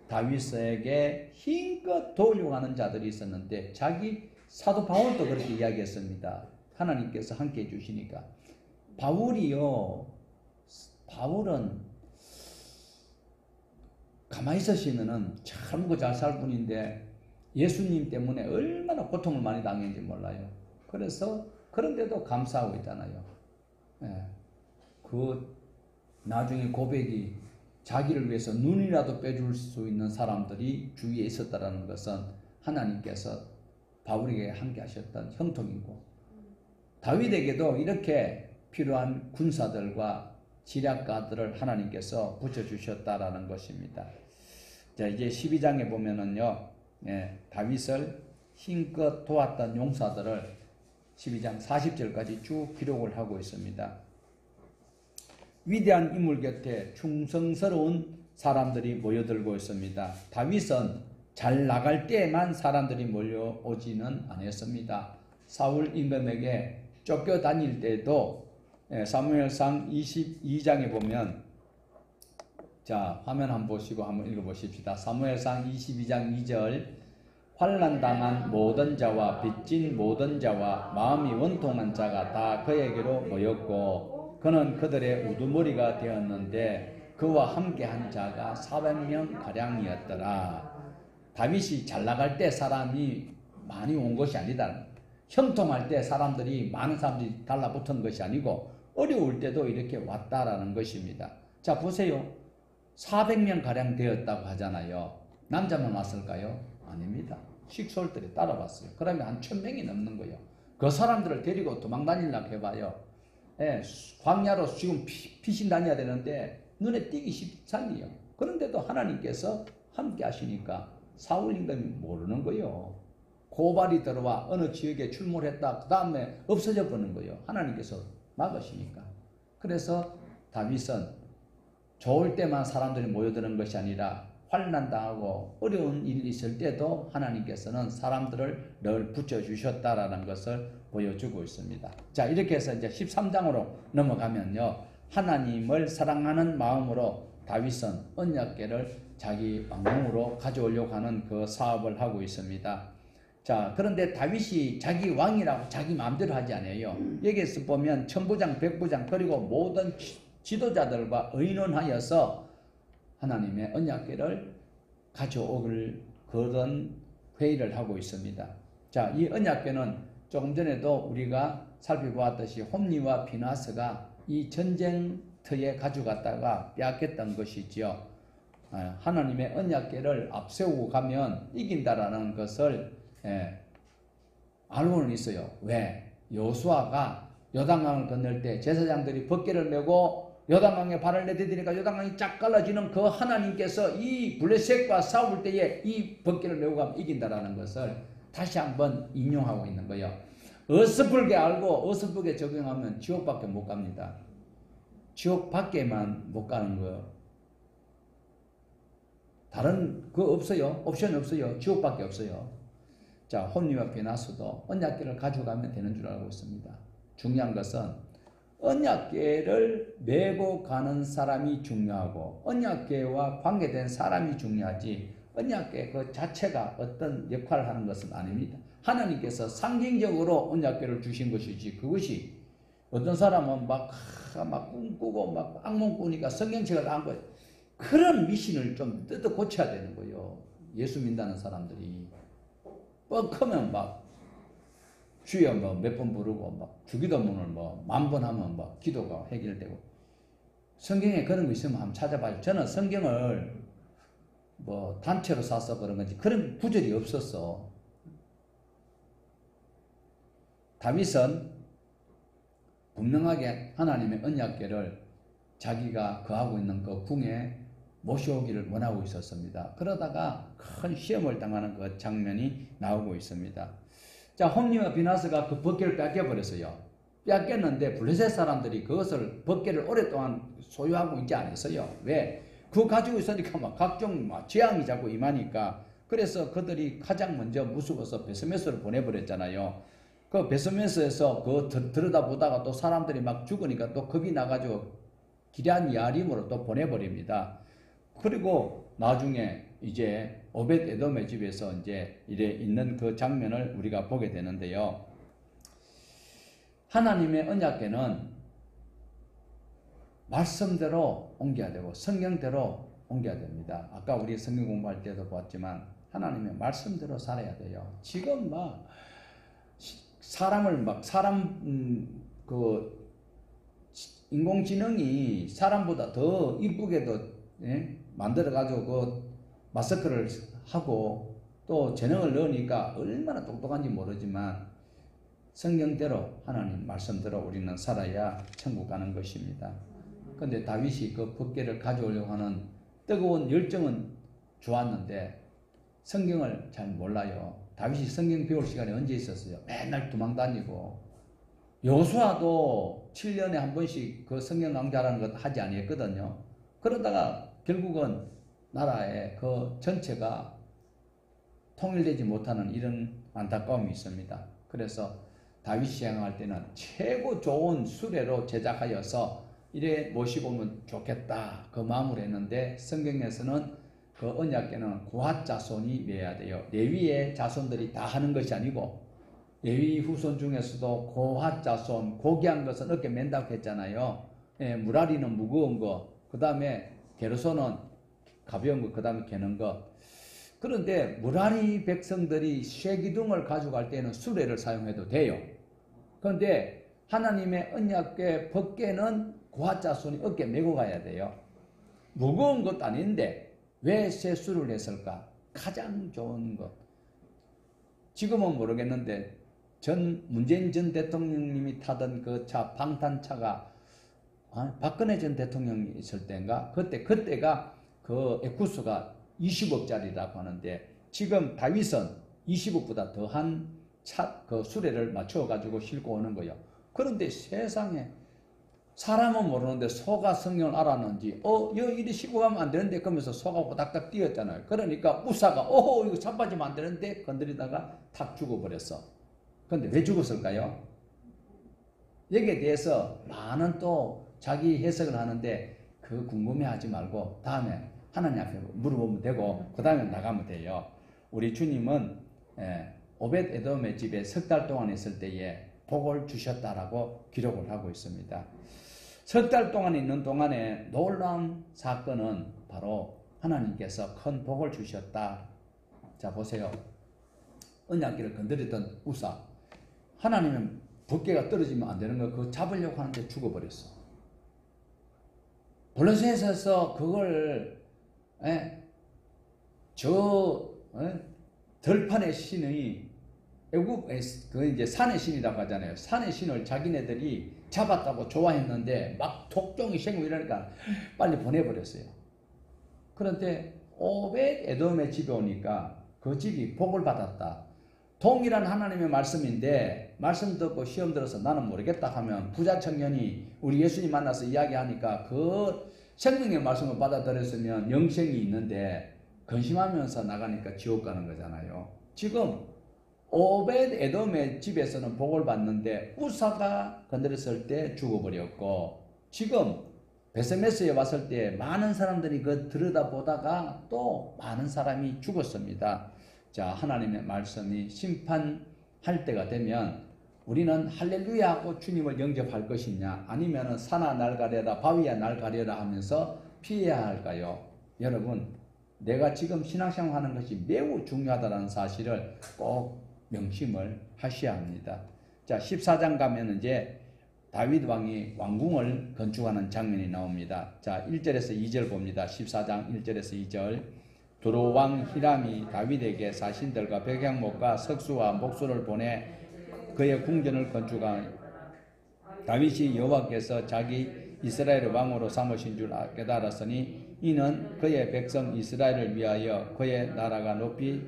다윗에게 힘껏 도우려고 하는 자들이 있었는데 자기 사도 바울도 그렇게 이야기했습니다. 하나님께서 함께 해주시니까. 바울은 가만히 있으시면은 잘 먹고 잘 살 뿐인데 예수님 때문에 얼마나 고통을 많이 당했는지 몰라요. 그래서 그런데도 감사하고 있잖아요. 예. 그 나중에 고백이 자기를 위해서 눈이라도 빼줄 수 있는 사람들이 주위에 있었다라는 것은 하나님께서 바울에게 함께 하셨던 형통이고, 다윗에게도 이렇게 필요한 군사들과 지략가들을 하나님께서 붙여주셨다라는 것입니다. 자, 이제 12장에 보면은요, 다윗을 힘껏 도왔던 용사들을 12장 40절까지 쭉 기록을 하고 있습니다. 위대한 인물 곁에 충성스러운 사람들이 모여들고 있습니다. 다윗은 잘 나갈 때만 사람들이 몰려오지는 않았습니다. 사울 임금에게 쫓겨다닐 때도 사무엘상 22장에 보면, 자, 화면 한번 보시고 한번 읽어보십시다. 사무엘상 22장 2절, 환난당한 모든 자와 빚진 모든 자와 마음이 원통한 자가 다 그에게로 모였고 그는 그들의 우두머리가 되었는데 그와 함께한 자가 400명 가량이었더라. 다윗이 잘 나갈 때 사람이 많이 온 것이 아니다. 형통할 때 사람들이 많은 사람들이 달라붙은 것이 아니고 어려울 때도 이렇게 왔다라는 것입니다. 자, 보세요. 400명 가량 되었다고 하잖아요. 남자만 왔을까요? 아닙니다. 식솔들이 따라왔어요. 그러면 한 1000명이 넘는 거예요. 그 사람들을 데리고 도망 다니려고 해봐요. 광야로 지금 피신 다녀야 되는데 눈에 띄기 쉽잖아요. 그런데도 하나님께서 함께 하시니까 사울 임금이 모르는 거예요. 고발이 들어와 어느 지역에 출몰했다. 그 다음에 없어져 버리는 거예요. 하나님께서 막으시니까. 그래서 다윗은 좋을 때만 사람들이 모여드는 것이 아니라 환난당하고 어려운 일이 있을 때도 하나님께서는 사람들을 늘 붙여주셨다라는 것을 보여주고 있습니다. 자, 이렇게 해서 이제 13장으로 넘어가면요, 하나님을 사랑하는 마음으로 다윗은 언약궤를 자기 왕궁으로 가져오려고 하는 그 사업을 하고 있습니다. 자, 그런데 다윗이 자기 왕이라고 자기 마음대로 하지 않아요. 여기에서 보면 천부장, 백부장 그리고 모든 지도자들과 의논하여서 하나님의 언약궤를 가져오길 그런 회의를 하고 있습니다. 자, 이 언약궤는 조금 전에도 우리가 살펴보았듯이 홈리와 비나스가 이 전쟁터에 가져갔다가 빼앗겼던 것이지요. 하나님의 언약궤를 앞세우고 가면 이긴다라는 것을 알고는 있어요. 왜? 여호수아가 요단강을 건널 때 제사장들이 벗개를 메고 요단강에 발을 내디디니까 요단강이 쫙 갈라지는 그 하나님께서 이 블레셋과 싸울 때에 이 벗개를 메고 가면 이긴다라는 것을 다시 한번 인용하고 있는 거예요. 어설프게 알고 어설프게 적용하면 지옥밖에 못 갑니다. 지옥 밖에만 못 가는 거예요. 다른 거 없어요. 옵션 없어요. 지옥밖에 없어요. 자, 홈리와 비나스도 언약궤를 가져가면 되는 줄 알고 있습니다. 중요한 것은 언약궤를 메고 가는 사람이 중요하고 언약궤와 관계된 사람이 중요하지 언약궤 그 자체가 어떤 역할을 하는 것은 아닙니다. 하나님께서 상징적으로 언약궤를 주신 것이지 그것이 어떤 사람은 막 꿈꾸고 막 악몽 꾸니까 성경책을 안 거예요. 그런 미신을 좀 뜯어 고쳐야 되는 거예요. 예수 믿는 사람들이 뻑하면 막 주여 뭐 몇 번 부르고 막 주기도문을 뭐 10,000번 하면 뭐 기도가 해결되고 성경에 그런 거 있으면 한번 찾아봐요. 저는 성경을 뭐 단체로 사서 그런 건지 그런 구절이 없었어. 다윗은 분명하게 하나님의 언약궤를 자기가 거하고 있는 그 궁에 모셔오기를 원하고 있었습니다. 그러다가 큰 시험을 당하는 그 장면이 나오고 있습니다. 자, 홈리와 비나스가 그 벗개를 뺏겨버렸어요. 뺏겼는데 블레셋 사람들이 그것을 벗개를 오랫동안 소유하고 있지 않았어요. 왜? 그거 가지고 있으니까 막 각종 막 재앙이 자꾸 임하니까 그래서 그들이 가장 먼저 무서워서 베스메스를 보내버렸잖아요. 그 베스메스에서 그거 들여다보다가 또 사람들이 막 죽으니까 또 겁이 나가지고 기럇 야림으로 또 보내버립니다. 그리고 나중에 이제 오벳 에돔의 집에서 이제 이래 있는 그 장면을 우리가 보게 되는데요. 하나님의 언약궤는 말씀대로 옮겨야 되고 성경대로 옮겨야 됩니다. 아까 우리 성경 공부할 때도 봤지만 하나님의 말씀대로 살아야 돼요. 지금 막 사람을 막 그 인공지능이 사람보다 더 이쁘게도 만들어 가지고 그 마스크를 하고 또 재능을 넣으니까 얼마나 똑똑한지 모르지만 성경대로 하나님 말씀대로 우리는 살아야 천국 가는 것입니다. 그런데 다윗이 그 법궤를 가져오려고 하는 뜨거운 열정은 좋았는데 성경을 잘 몰라요. 다윗이 성경 배울 시간이 언제 있었어요? 맨날 도망 다니고 여호수아도 7년에 한 번씩 그 성경 강좌라는 것 하지 아니했거든요. 그러다가 결국은 나라의 그 전체가 통일되지 못하는 이런 안타까움이 있습니다. 그래서 다윗이 행할 때는 최고 좋은 수레로 제작하여서 이래 모시고 오면 좋겠다 그 마음으로 했는데 성경에서는 그 언약궤는 고핫 자손이 매야 돼요. 레위의 자손들이 다 하는 것이 아니고 레위 후손 중에서도 고핫 자손 고귀한 것은 어깨 맨다고 했잖아요. 무라리는 무거운 거, 그 다음에 게르손은 가벼운 거, 그 다음에 개는 거. 그런데 무라리 백성들이 쇠기둥을 가져갈 때는 수레를 사용해도 돼요. 그런데 하나님의 언약궤 법궤는 고핫 자손이 어깨 메고 가야 돼요. 무거운 것도 아닌데 왜 쇠수를 했을까? 가장 좋은 것. 지금은 모르겠는데 문재인 전 대통령님이 타던 그 차, 방탄차가 박근혜 전 대통령이 있을 때인가? 그때가 그 에쿠스가 20억짜리라고 하는데 지금 다윗은 20억보다 더한 차, 그 수레를 맞춰가지고 싣고 오는 거예요. 그런데 세상에 사람은 모르는데 소가 성경을 알았는지 이리 싣고 가면 안 되는데 그러면서 소가 오닥닥 뛰었잖아요. 그러니까 우사가 이거 자빠지면 안 되는데 건드리다가 탁 죽어버렸어. 그런데 왜 죽었을까요? 여기에 대해서 많은 또 자기 해석을 하는데 그 궁금해하지 말고 다음에 하나님 앞에 물어보면 되고 그 다음에 나가면 돼요. 우리 주님은 오벳 에돔의 집에 석 달 동안 있을 때에 복을 주셨다라고 기록을 하고 있습니다. 석 달 동안 있는 동안에 놀라운 사건은 바로 하나님께서 큰 복을 주셨다. 자 보세요. 언약궤를 건드렸던 우사. 하나님은 법궤가 떨어지면 안 되는 거 그거 잡으려고 하는데 죽어버렸어. 블레셋에서 그걸 들판의 신의 애굽 그 이제 산의 신이라고 하잖아요. 산의 신을 자기네들이 잡았다고 좋아했는데 막 독종이 생기고 이러니까 빨리 보내버렸어요. 그런데 오벳 에돔의 집에 오니까 그 집이 복을 받았다. 동일한 하나님의 말씀인데 말씀 듣고 시험 들어서 나는 모르겠다 하면 부자 청년이 우리 예수님 만나서 이야기하니까 그 생명의 말씀을 받아들였으면 영생이 있는데 근심하면서 나가니까 지옥 가는 거잖아요. 지금 오벳 에돔의 집에서는 복을 받는데 우사가 건드렸을 때 죽어버렸고 지금 베세메스에 왔을 때 많은 사람들이 그 들여다보다가 또 많은 사람이 죽었습니다. 자, 하나님의 말씀이 심판할 때가 되면 우리는 할렐루야 하고 주님을 영접할 것이냐 아니면 산아 날 가려라 바위야 날 가려라 하면서 피해야 할까요? 여러분 내가 지금 신앙생활 하는 것이 매우 중요하다는 사실을 꼭 명심을 하셔야 합니다. 자 14장 가면 이제 다윗 왕이 왕궁을 건축하는 장면이 나옵니다. 자 1절에서 2절 봅니다. 14장 1절에서 2절 두로 왕 히람이 다윗에게 사신들과 백향목과 석수와 목수를 보내 그의 궁전을 건축한 다윗이 여호와께서 자기 이스라엘의 왕으로 삼으신 줄 깨달았으니 이는 그의 백성 이스라엘을 위하여 그의 나라가 높이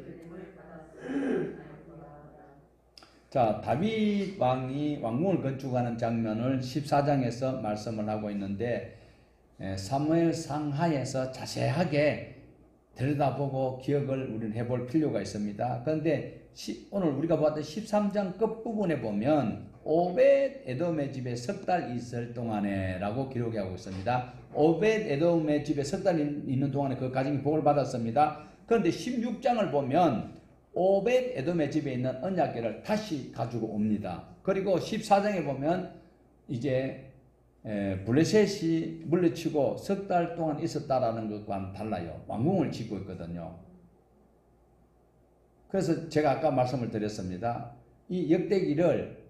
자 다윗 왕이 왕궁을 건축하는 장면을 14장에서 말씀을 하고 있는데 사무엘 상하에서 자세하게 들여다보고 기억을 우리는 해볼 필요가 있습니다. 그런데 오늘 우리가 봤던 13장 끝부분에 보면 오벳 에돔의 집에 석 달 있을 동안에 라고 기록하고 있습니다. 오벳 에돔의 집에 석 달 있는 동안에 그 가정이 복을 받았습니다. 그런데 16장을 보면 오벳 에돔의 집에 있는 언약궤를 다시 가지고 옵니다. 그리고 14장에 보면 이제 블레셋이 물리치고 석 달 동안 있었다라는 것과는 달라요. 왕궁을 짓고 있거든요. 그래서 제가 아까 말씀을 드렸습니다. 이 역대기를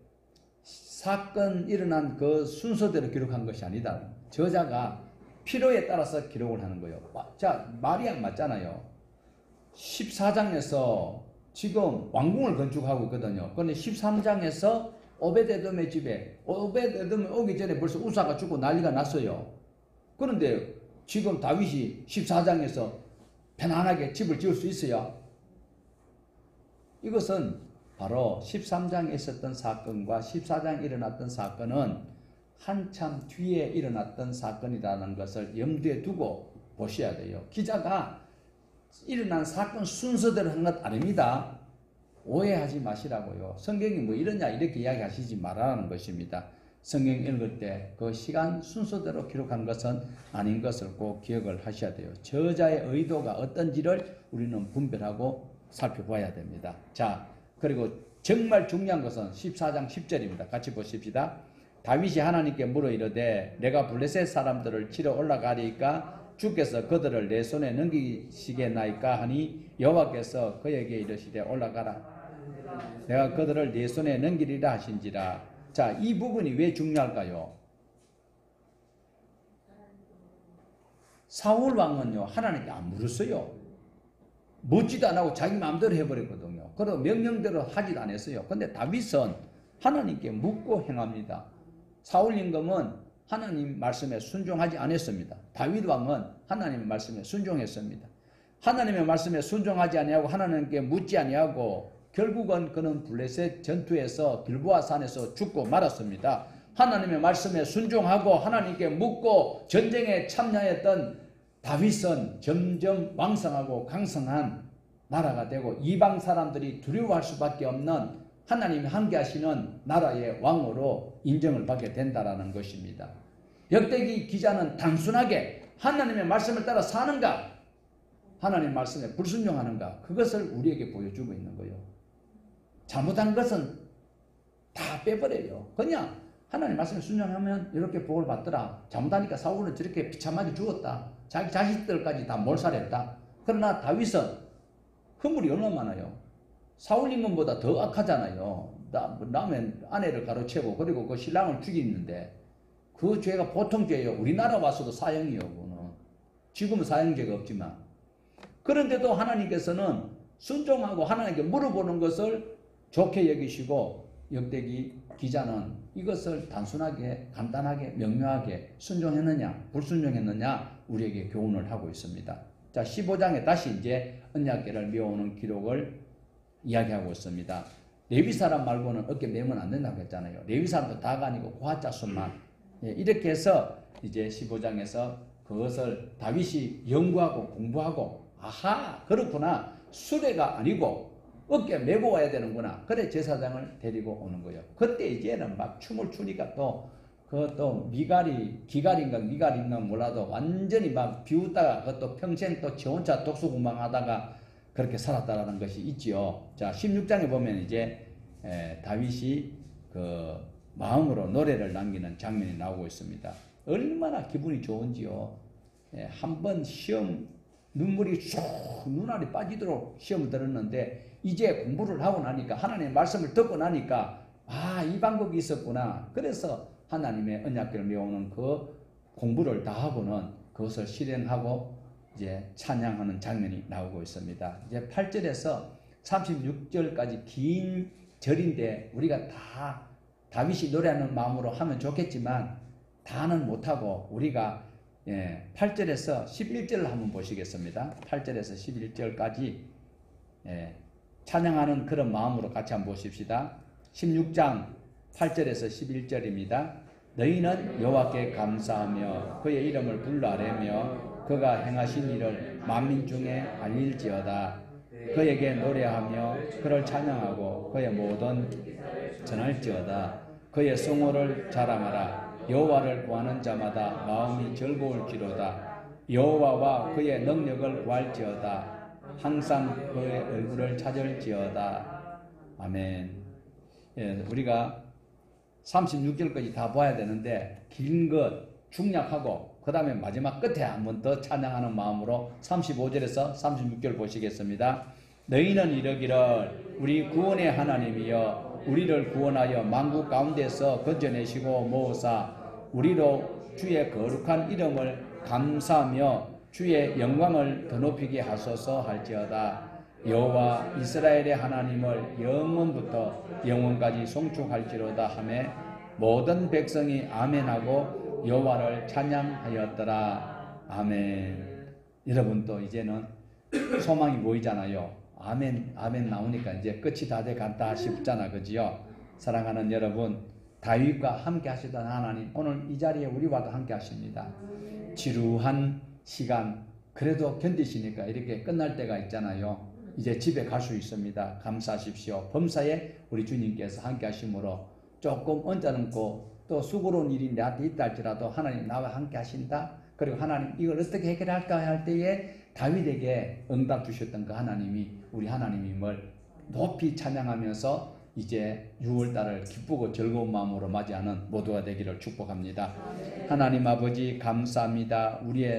사건 일어난 그 순서대로 기록한 것이 아니다. 저자가 필요에 따라서 기록을 하는 거예요. 자, 말이 안 맞잖아요. 14장에서 지금 왕궁을 건축하고 있거든요. 그런데 13장에서 오벳에돔의 집에 오벳에돔이 오기 전에 벌써 우사가 죽고 난리가 났어요. 그런데 지금 다윗이 14장에서 편안하게 집을 지을 수 있어요. 이것은 바로 13장에 있었던 사건과 14장에 일어났던 사건은 한참 뒤에 일어났던 사건이라는 것을 염두에 두고 보셔야 돼요. 기자가 일어난 사건 순서대로 한 것 아닙니다. 오해하지 마시라고요. 성경이 뭐 이러냐 이렇게 이야기하시지 말라는 것입니다. 성경 읽을 때 그 시간 순서대로 기록한 것은 아닌 것을 꼭 기억을 하셔야 돼요. 저자의 의도가 어떤지를 우리는 분별하고 살펴봐야 됩니다. 자, 그리고 정말 중요한 것은 14장 10절입니다. 같이 보십시다. 다윗이 하나님께 물어 이르되 내가 블레셋 사람들을 치러 올라가리까 주께서 그들을 내 손에 넘기시겠나이까 하니 여호와께서 그에게 이르시되 올라가라. 내가 그들을 내 손에 넘기리라 하신지라. 자, 이 부분이 왜 중요할까요? 사울 왕은요 하나님께 안 물었어요. 묻지도 안 하고 자기 마음대로 해버렸거든요. 그리고 명령대로 하지도 않았어요. 근데 다윗은 하나님께 묻고 행합니다. 사울 임금은 하나님 말씀에 순종하지 않았습니다. 다윗 왕은 하나님 말씀에 순종했습니다. 하나님의 말씀에 순종하지 아니하고 하나님께 묻지 아니하고 결국은 그는 블레셋 전투에서 길보아 산에서 죽고 말았습니다. 하나님의 말씀에 순종하고 하나님께 묻고 전쟁에 참여했던 다윗은 점점 왕성하고 강성한 나라가 되고 이방 사람들이 두려워할 수밖에 없는 하나님이 함께하시는 나라의 왕으로 인정을 받게 된다는 것입니다. 역대기 기자는 단순하게 하나님의 말씀을 따라 사는가 하나님의 말씀에 불순종하는가 그것을 우리에게 보여주고 있는 거예요. 잘못한 것은 다 빼버려요. 그냥 하나님 말씀에 순종하면 이렇게 복을 받더라. 잘못하니까 사울은 저렇게 비참하게 죽었다. 자기 자식들까지 다 몰살했다. 그러나 다윗은 허물이 얼마나 많아요. 사울 임금보다 더 악하잖아요. 남의 아내를 가로채고 그리고 그 신랑을 죽이는데 그 죄가 보통 죄예요. 우리나라 와서도 사형이요. 그거는. 지금은 사형죄가 없지만. 그런데도 하나님께서는 순종하고 하나님께 물어보는 것을 좋게 여기시고 역대기 기자는 이것을 단순하게 간단하게 명료하게 순종했느냐 불순종했느냐 우리에게 교훈을 하고 있습니다. 자, 15장에 다시 이제 언약궤를 메어오는 기록을 이야기하고 있습니다. 레위 사람 말고는 어깨 메면 안 된다고 했잖아요. 레위 사람도 다가 아니고 고아자손만. 이렇게 해서 이제 15장에서 그것을 다윗이 연구하고 공부하고 아하 그렇구나 수레가 아니고 어깨 메고 와야 되는구나. 그래 제사장을 데리고 오는 거예요. 그때 이제는 막 춤을 추니까 또 그것도 기갈인가 몰라도 완전히 막 비웃다가 그것도 평생 또 지 혼자 독수 공방하다가 그렇게 살았다라는 것이 있지요. 자, 16장에 보면 이제 다윗이 그 마음으로 노래를 남기는 장면이 나오고 있습니다. 얼마나 기분이 좋은지요. 한번 시험 눈물이 쏙 눈알이 빠지도록 시험을 들었는데 이제 공부를 하고 나니까 하나님의 말씀을 듣고 나니까 이 방법이 있었구나. 그래서 하나님의 언약궤를 메우는 그 공부를 다 하고는 그것을 실행하고 이제 찬양하는 장면이 나오고 있습니다. 이제 8절에서 36절까지 긴 절인데 우리가 다 다윗이 노래하는 마음으로 하면 좋겠지만 다는 못하고 우리가 8절에서 11절을 한번 보시겠습니다. 8절에서 11절까지 찬양하는 그런 마음으로 같이 한번 보십시다. 16장 8절에서 11절입니다. 너희는 여호와께 감사하며 그의 이름을 불러아뢰며 그가 행하신 일을 만민 중에 알릴지어다. 그에게 노래하며 그를 찬양하고 그의 모든 전할지어다. 그의 성호를 자랑하라. 여호와를 구하는 자마다 마음이 즐거울지로다. 여호와와 그의 능력을 구할지어다. 항상 그의 얼굴을 찾을지어다. 아멘. 우리가 36절까지 다 봐야 되는데 긴 것 중략하고 그 다음에 마지막 끝에 한 번 더 찬양하는 마음으로 35절에서 36절 보시겠습니다. 너희는 이르기를 우리 구원의 하나님이여 우리를 구원하여 만국 가운데서 건져내시고 모으사 우리로 주의 거룩한 이름을 감사하며 주의 영광을 더 높이게 하소서 할지어다. 여호와 이스라엘의 하나님을 영원부터 영원까지 송축할지로다 하매 모든 백성이 아멘하고 여호와를 찬양하였더라. 아멘. 여러분 또 이제는 소망이 보이잖아요. 아멘 아멘 나오니까 이제 끝이 다 돼간다 싶잖아, 그지요? 사랑하는 여러분, 다윗과 함께 하시던 하나님 오늘 이 자리에 우리와도 함께 하십니다. 지루한 시간 그래도 견디시니까 이렇게 끝날 때가 있잖아요. 이제 집에 갈 수 있습니다. 감사하십시오. 범사에 우리 주님께서 함께 하심으로 조금 얹어놓고 또 수고로운 일이 나한테 있다 할지라도 하나님 나와 함께 하신다. 그리고 하나님 이걸 어떻게 해결할까 할 때에 다윗에게 응답 주셨던 그 하나님이 우리 하나님임을 높이 찬양하면서 이제 6월달을 기쁘고 즐거운 마음으로 맞이하는 모두가 되기를 축복합니다. 하나님 아버지 감사합니다. 우리의